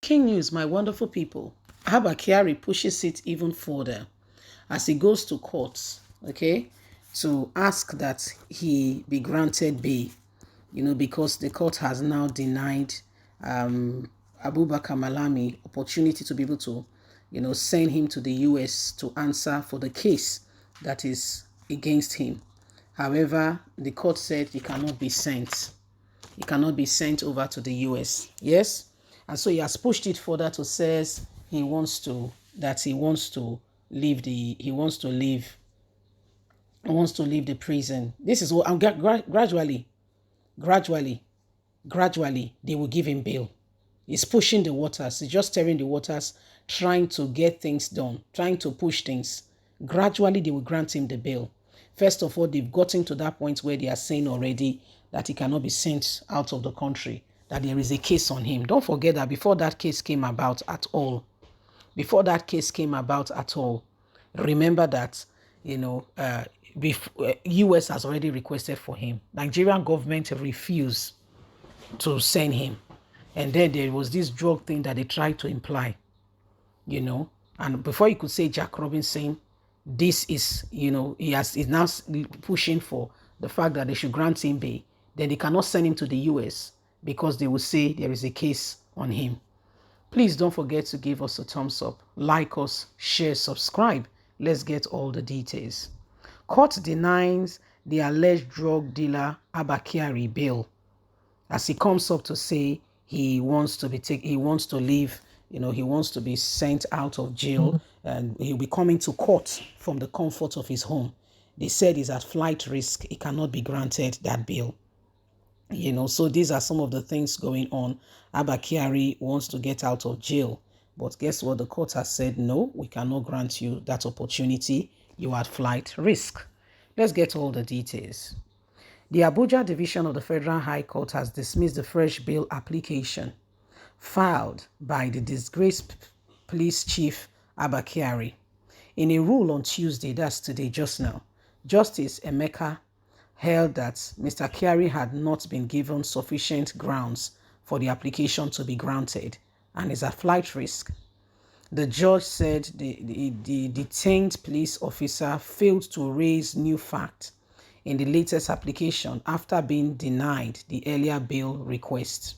King news, my wonderful people. Abba Kyari pushes it even further as he goes to court, okay, to ask that he be granted bail, because the court has now denied Abubakar Malami opportunity to be able to, send him to the US to answer for the case that is against him. However, the court said he cannot be sent. He cannot be sent over to the US. Yes? And so he has pushed it further to says he wants to leave the prison. This is what I'm gradually they will give him bail. He's pushing the waters. He's just stirring the waters, trying to get things done, trying to push things. Gradually, they will grant him the bail. First of all, they've gotten to that point where they are saying already that he cannot be sent out of the country, that there is a case on him. Don't forget that before that case came about at all, remember that, US has already requested for him. Nigerian government refused to send him. And then there was this drug thing that they tried to imply, and before you could say Jack Robinson, this is, he's now pushing for the fact that they should grant him bail. Then they cannot send him to the US because they will say there is a case on him. Please don't forget to give us a thumbs up, like us, share, subscribe. Let's get all the details. Court denies the alleged drug dealer Abba Kyari bail as he comes up to say he wants to leave, he wants to be sent out of jail, and he'll be coming to court from the comfort of his home. They said he's at flight risk. He cannot be granted that bail. So these are some of the things going on. Abba Kyari wants to get out of jail. But guess what? The court has said, no, we cannot grant you that opportunity. You are at flight risk. Let's get all the details. The Abuja Division of the Federal High Court has dismissed the fresh bail application filed by the disgraced police chief Abba Kyari. In a rule on Tuesday, that's today, just now, Justice Emeka held that Mr. Kyari had not been given sufficient grounds for the application to be granted and is at flight risk. The judge said the detained police officer failed to raise new facts in the latest application after being denied the earlier bail request.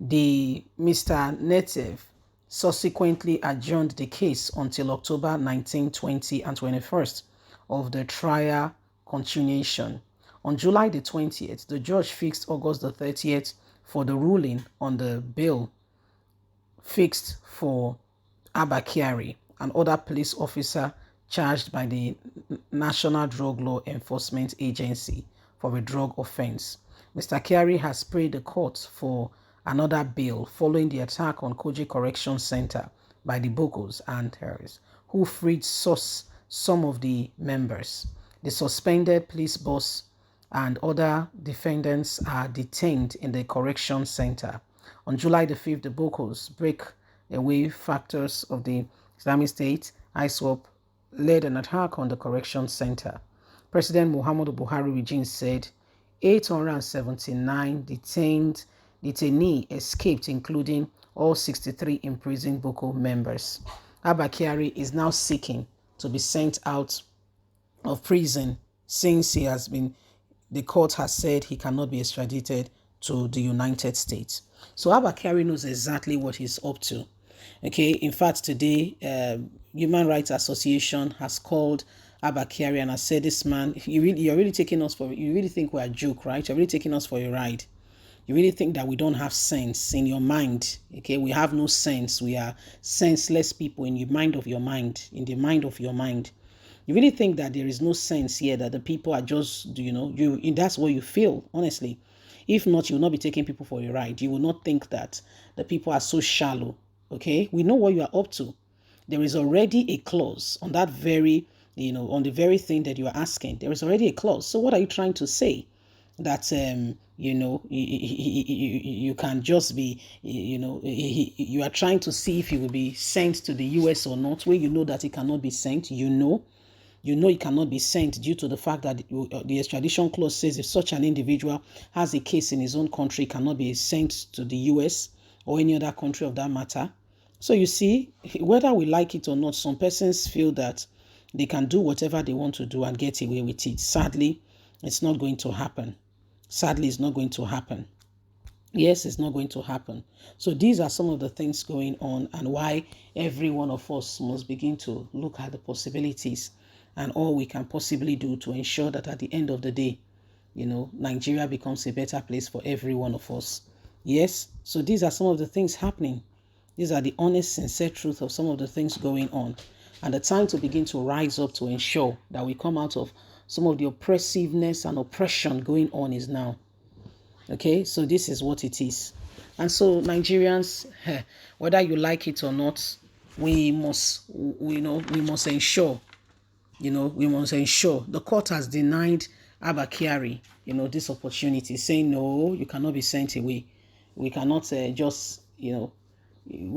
The Mr. Native subsequently adjourned the case until October 19, 20, and 21st of the trial continuation. On July the 20th, the judge fixed August the 30th for the ruling on the bail fixed for Abba Kyari, an other police officer charged by the National Drug Law Enforcement Agency for a drug offense. Mr. Kyari has prayed the court for another bail following the attack on Koji Correction Center by the Bokos and terrorists, who freed some of the members. The suspended police boss and other defendants are detained in the correction center. On July the 5th, the Bokos break away factors of the Islamic State, ISWAP, led an attack on the correction center. President Muhammadu Buhari regime said 879 detainees escaped, including all 63 imprisoned Boko members. Abba Kyari is now seeking to be sent out of prison since the court has said he cannot be extradited to the United States. So Abba Kyari knows exactly what he's up to. Okay, in fact, today, Human Rights Association has called Abba Kyari and has said, this man, you're really taking us for, you really think we're a joke, right? You're really taking us for a ride. You really think that we don't have sense in your mind. Okay, we have no sense. We are senseless people in the mind of your mind, You really think that there is no sense here, that the people are just, that's what you feel, honestly. If not, you will not be taking people for a ride. You will not think that the people are so shallow. Okay, we know what you are up to. There is already a clause on that very, on the very thing that you are asking. There is already a clause. So what are you trying to say? That, you can just be, you are trying to see if he will be sent to the US or not, where you know that he cannot be sent. You know he cannot be sent due to the fact that the extradition clause says if such an individual has a case in his own country, cannot be sent to the US. or any other country of that matter. So you see, whether we like it or not, some persons feel that they can do whatever they want to do and get away with it. Sadly, it's not going to happen. Sadly, it's not going to happen. Yes, it's not going to happen. So these are some of the things going on, and why every one of us must begin to look at the possibilities and all we can possibly do to ensure that at the end of the day, Nigeria becomes a better place for every one of us. Yes, so these are some of the things happening. These are the honest, sincere truth of some of the things going on. And the time to begin to rise up to ensure that we come out of some of the oppressiveness and oppression going on is now. Okay, so this is what it is. And so Nigerians, whether you like it or not, we must ensure, we must ensure. The court has denied Abba Kyari, this opportunity, saying, no, you cannot be sent away. We cannot we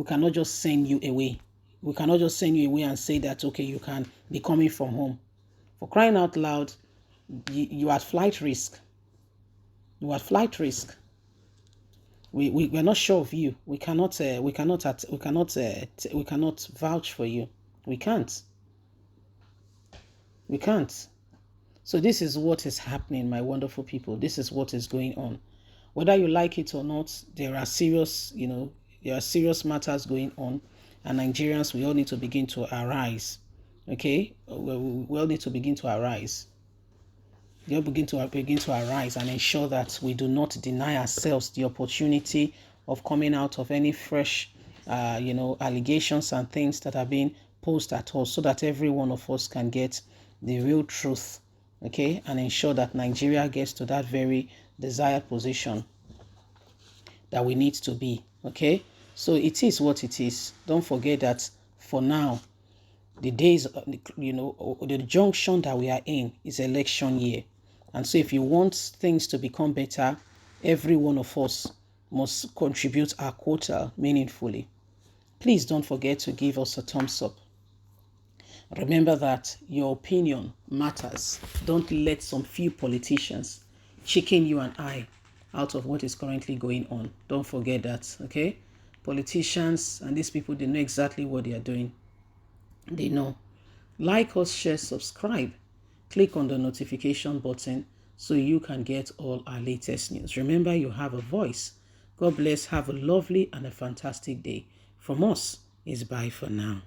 cannot just send you away. We cannot just send you away and say that, okay, you can be coming from home. For crying out loud, you are at flight risk. You are at flight risk. We're not sure of you. We cannot vouch for you. We can't. We can't. So this is what is happening, my wonderful people. This is what is going on. Whether you like it or not, there are serious matters going on, and Nigerians, we all need to begin to arise. Okay, we all need to begin to arise. We all begin to arise and ensure that we do not deny ourselves the opportunity of coming out of any fresh, allegations and things that are being posed at us, so that every one of us can get the real truth. Okay, and ensure that Nigeria gets to that very desired position that we need to be. Okay, so it is what it is. Don't forget that for now, the days, the junction that we are in is election year. And so if you want things to become better, every one of us must contribute our quota meaningfully. Please don't forget to give us a thumbs up. Remember that your opinion matters. Don't let some few politicians chicken you and I out of what is currently going on. Don't forget that, okay? Politicians and these people, they know exactly what they are doing. They know. Like us, share, subscribe. Click on the notification button so you can get all our latest news. Remember, you have a voice. God bless. Have a lovely and a fantastic day. From us, is bye for now.